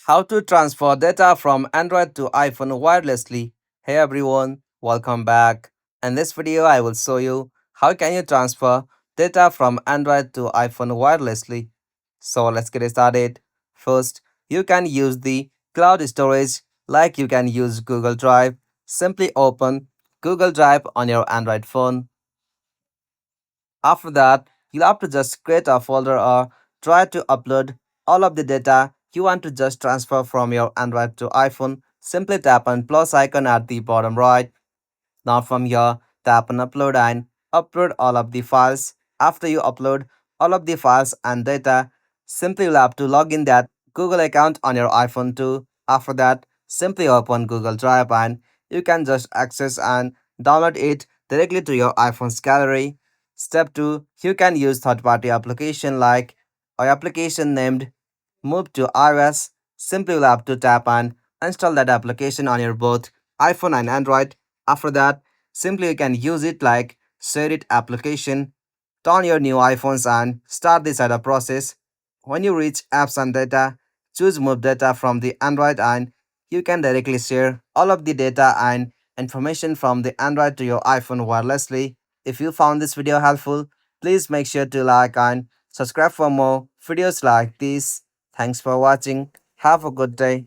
How to transfer data from Android to iPhone wirelessly. Hey everyone, welcome back. In this video, I will show you how can you transfer data from Android to iPhone wirelessly. So let's get started. First, you can use the cloud storage like you can use Google Drive. Simply open Google Drive on your Android phone. After that, you'll have to just create a folder or try to upload all of the data you want to just transfer from your Android to iPhone. Simply tap on plus icon at the bottom right. Now from here, tap on upload and upload all of the files. After you upload all of the files and data, simply you'll have to log in that Google account on your iPhone too. After that, simply open Google Drive and you can just access and download it directly to your iPhone's gallery. Step 2. You can use third-party application like or application named Move to iOS. Simply you'll have to tap and install that application on your both iPhone and Android. After that, simply you can use it like Share It application. Turn your new iPhones and start the setup process. When you reach apps and data, choose Move Data from the Android and you can directly share all of the data and information from the Android to your iPhone wirelessly. If you found this video helpful, please make sure to like and subscribe for more videos like this. Thanks for watching. Have a good day.